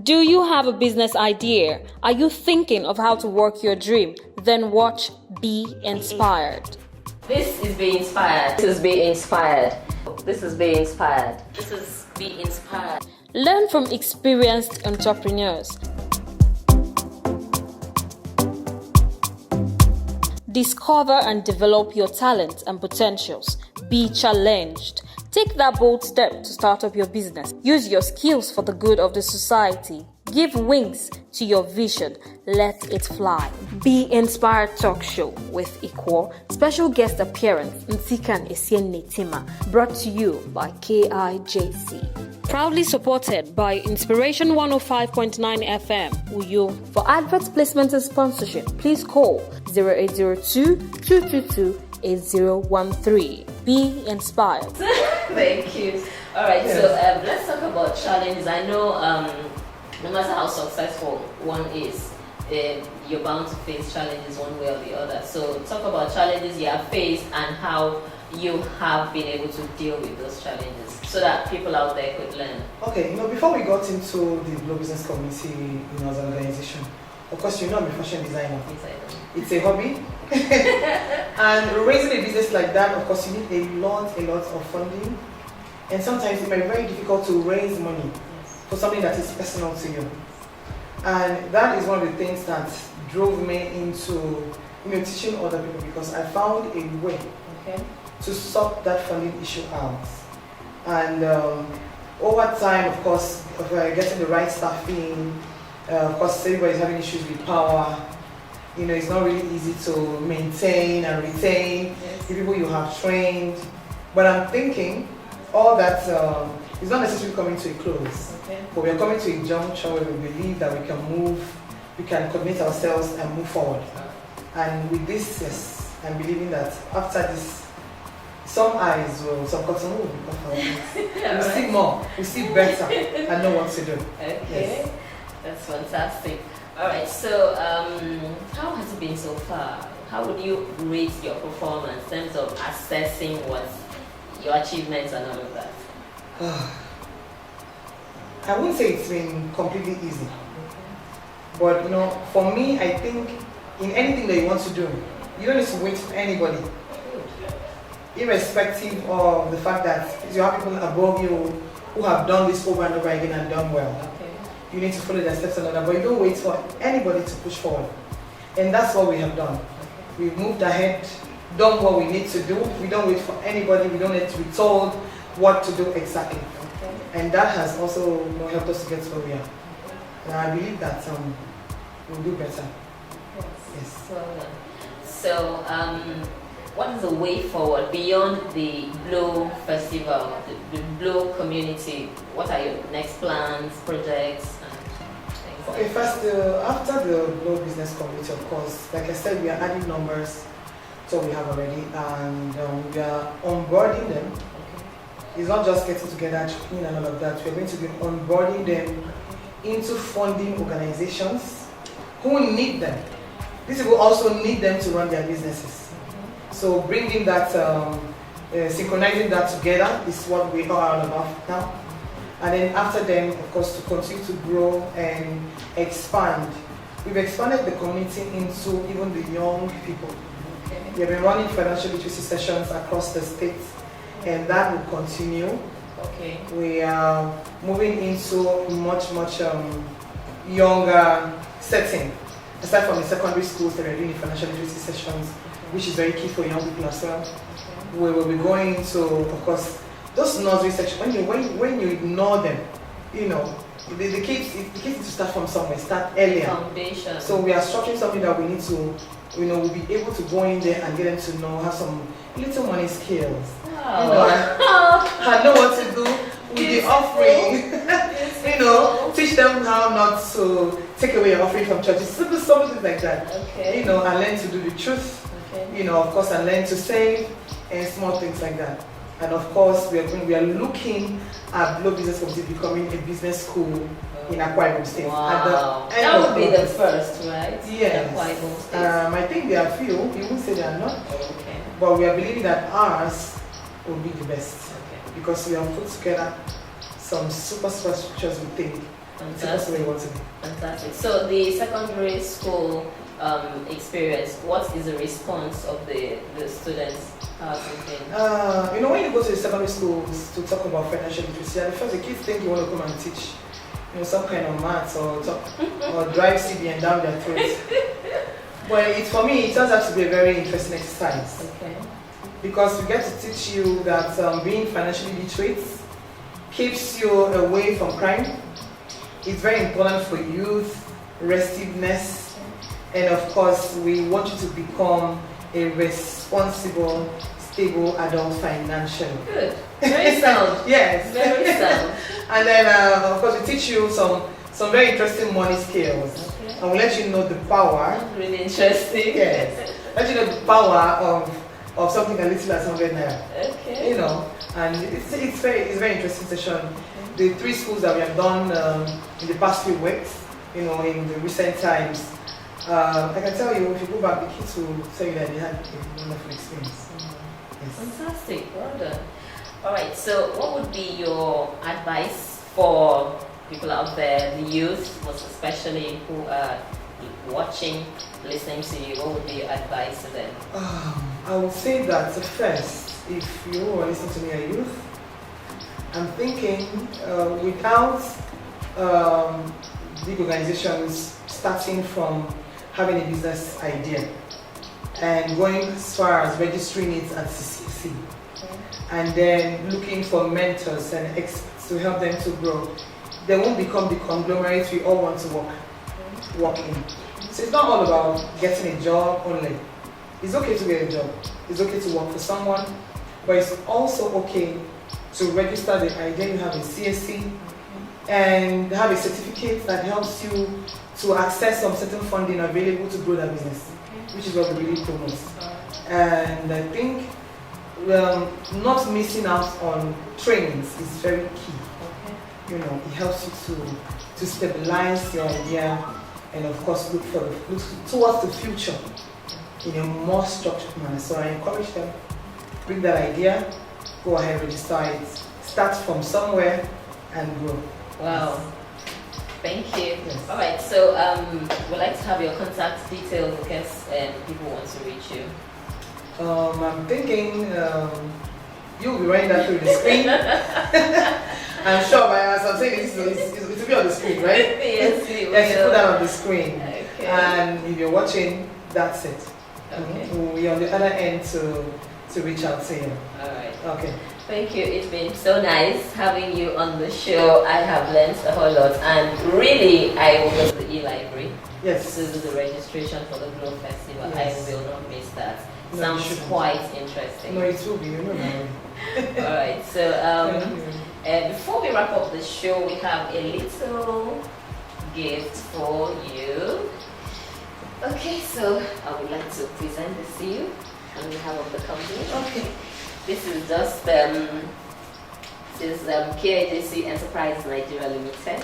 Do you have a business idea? Are you thinking of how to work your dream? Then watch Be Inspired. This is Be Inspired. This is Be Inspired. This is Be Inspired. This is Be Inspired. Learn from experienced entrepreneurs. Discover and develop your talents and potentials. Be challenged. Take that bold step to start up your business. Use your skills for the good of the society. Give wings to your vision. Let it fly. Be Inspired Talk Show with Equal. Special guest appearance Nsikan Esienne Tima. Brought to you by KIJC. Proudly supported by Inspiration 105.9 FM, Uyo. For advert placement and sponsorship, please call 0802 222 8013. Be inspired. Thank you. All right, yes. So let's talk about challenges. I know no matter how successful one is, you're bound to face challenges one way or the other. So talk about challenges you have faced and how you have been able to deal with those challenges so that people out there could learn. Okay, before we got into the Glow Business Community as an organization, of course, I'm a fashion designer. It's a hobby. And raising a business like that, of course, you need a lot of funding. And sometimes it may be very difficult to raise money for something that is personal to you. And that is one of the things that drove me into teaching other people, because I found a way to sort that funding issue out. And over time, of course, of getting the right staffing, of course, everybody's having issues with power. It's not really easy to maintain and retain the people you have trained. But I'm thinking all that is not necessarily coming to a close. But we are coming to a juncture where we believe that we can commit ourselves and move forward. And with this, yes, I'm believing that after this, some customers will be confident. We'll see more, we'll see better, and know what to do. Okay, yes. That's fantastic. All right, so how has it been so far? How would you rate your performance in terms of assessing what your achievements and all of that? I wouldn't say it's been completely easy. But for me, I think in anything that you want to do, you don't need to wait for anybody. Irrespective of the fact that you have people above you who have done this over and over again and done well. You need to follow their steps and all that, but you don't wait for anybody to push forward. And that's what we have done. We've moved ahead, done what we need to do. We don't wait for anybody. We don't need to be told what to do exactly. And that has also helped us to get to where we are. And I believe that we'll do better. Yes. So, what is the way forward beyond the Glow Festival, the Glow community? What are your next plans, projects? Okay, first, after the Glow Business Community, of course, like I said, we are adding numbers to what we have already, and we are onboarding them. It's not just getting together, training and all of that. We're going to be onboarding them into funding organizations who need them. These people also need them to run their businesses. So bringing that, synchronizing that together is what we are all about now. And then after them, of course, to continue to grow and expand. We've expanded the community into even the young people. We have been running financial literacy sessions across the state, and that will continue. We are moving into much younger setting. Aside from the secondary schools that are doing the financial literacy sessions, which is very key for young people as well. We will be going to, of course, those nursery sections. When you ignore them, the kids need to start from somewhere, start earlier. Foundation. So we are structuring something that we need to, we'll be able to go in there and get them to have some little money skills. And know what to do with the offering. Teach them how not to take away your offering from churches. Simple things like that. And learn to do the truth. Of course, and learn to save and small things like that. And of course, we are looking at Glow Business Community becoming a business school in Akwa Ibom State. Wow. That would be the first, right? Yes. In Akwa Ibom State. I think there are few. You won't say they are not. But we are believing that ours will be the best. Because we have put together some super structures, we think, It's also where you want to be. Fantastic. So the secondary school experience, what is the response of the students? How has it been? You know, when you go to the secondary schools to talk about financial literacy, at first the kids think you want to come and teach, you know, some kind of maths or drive CBN down their throats. But for me, it turns out to be a very interesting exercise. Okay. Because we get to teach you that being financially literate keeps you away from crime. It's very important for youth, restiveness, and of course, we want you to become a responsible, stable adult financially. Good. Very sound. Yes. Very sound. And then, of course, we teach you some very interesting money skills. Okay. And we let you know the power. Really interesting. Yes. Let you know the power of something a little as 100 naira. Okay. You know, and it's very interesting session. The 3 schools that we have done in the past few weeks, you know, in the recent times, I can tell you, if you go back, the kids will tell you that they had a wonderful experience. Yes. Fantastic. Well done. All right. So, what would be your advice for people out there, the youth, most especially who are watching, listening to you? What would be your advice to them? I would say that first, if you are listening to me, a youth, I'm thinking without big organizations starting from having a business idea and going as far as registering it at CCC, and then looking for mentors and experts to help them to grow, they won't become the conglomerate we all want to work in. So it's not all about getting a job only. It's okay to get a job. It's okay to work for someone, but it's also okay to register the idea you have in CSC and have a certificate that helps you to access some certain funding available to grow that business, which is what we really promote. And I think not missing out on trainings is very key. You know, it helps you to stabilize your idea and of course look towards the future in a more structured manner. So I encourage them, bring that idea, go ahead, register it, start from somewhere and grow. Wow. Thank you. Yes. All right, so we'd like to have your contact details in case people want to reach you. I'm thinking you'll be writing that through the screen. I'm sure by as I'm saying it will be on the screen, right? Yes, we will. Yes, put that on the screen. Okay. And if you're watching, that's it. Okay. We're on the other end to reach out to you. All right. Okay. Thank you. It's been so nice having you on the show. I have learned a whole lot, and really, I will go to the e-library. Yes. To do the registration for the Glow Festival. Yes. I will not miss that. No, Sounds quite interesting. No, it will be. Remember. All right. So before we wrap up the show, we have a little gift for you. Okay, so I would like to present this to you on behalf of the company. Okay. This is just KIJC Enterprise Nigeria Limited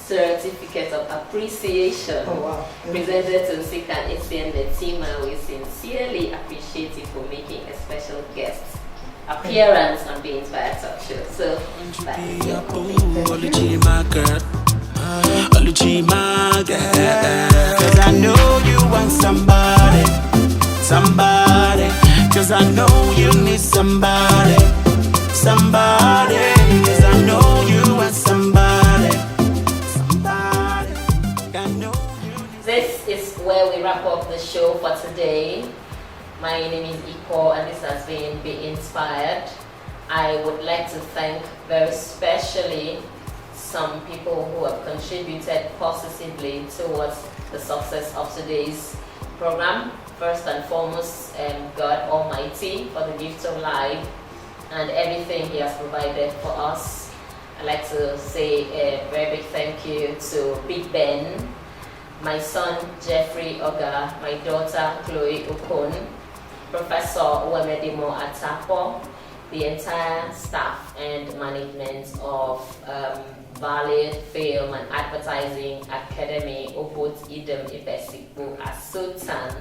Certificate of Appreciation. Oh wow. Presented to Sika and HCN the team, and we sincerely appreciate you for making a special guest appearance on the Inspired Talk Show. So, that's cause I know you want somebody, cause I know you need somebody, cause I know you want somebody, I know you. This is where we wrap up the show for today. My name is Iko, and this has been Be Inspired. I would like to thank very specially some people who have contributed positively towards the success of today's program. First and foremost, God Almighty for the gift of life and everything He has provided for us. I'd like to say a very big thank you to Big Ben, my son Jeffrey Oga, my daughter Chloe Okon, Professor Uwemedimo Atapo, the entire staff and management of Valley Film and Advertising Academy, Obot Idem Ibesiku, Asutan,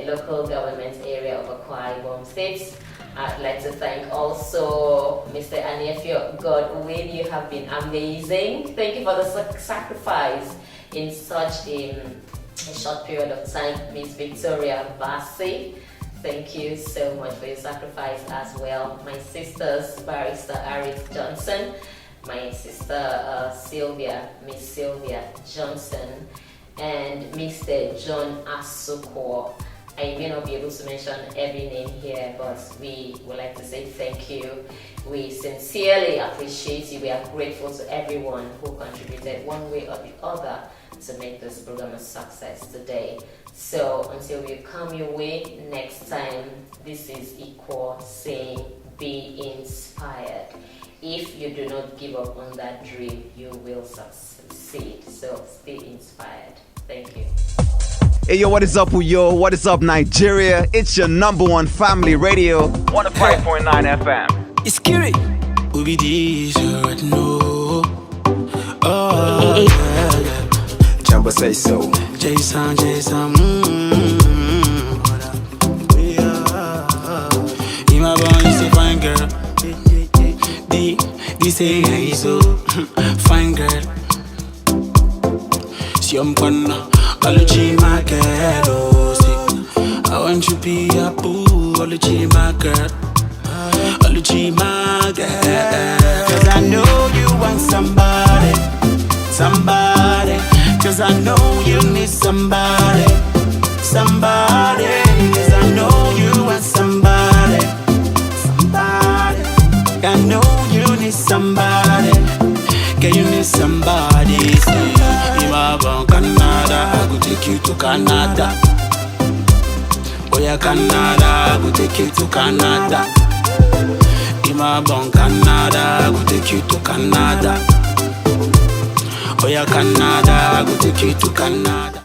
local government area of Akwa Ibom State. I'd like to thank also Mr. Aniefio Godwin. You have been amazing. Thank you for the sacrifice in such a short period of time. Miss Victoria Bassi, thank you so much for your sacrifice as well. My sisters, Barrister Aris Johnson, my sister Sylvia, Miss Sylvia Johnson, and Mr. John Asukwo. I may not be able to mention every name here, but we would like to say thank you. We sincerely appreciate you. We are grateful to everyone who contributed one way or the other to make this program a success today. So until we come your way next time, this is Ikwo saying be inspired. If you do not give up on that dream, you will succeed. So stay inspired. Thank you. Hey yo, what is up, yo? What is up, Nigeria? It's your number one family radio, 105.9 FM. It's Kiri. Who be this? You already know. Oh, yeah. Jumbo say so. Jason. In my bond, you say fine girl. This say hey so fine girl. See I'm gonna Oluchi my girl, oh see. I want you be a boo, Oluchi my girl. Oluchi my girl. Cause I know you want somebody. Cause I know you need somebody. Cause I know you want somebody. I know you need somebody. Can you need somebody? See, if I'm from Canada, I go take you to Canada. Oh yeah, Canada, I go take you to Canada. If I'm from Canada, I go take you to Canada. Oh yeah, Canada, I go take you to Canada.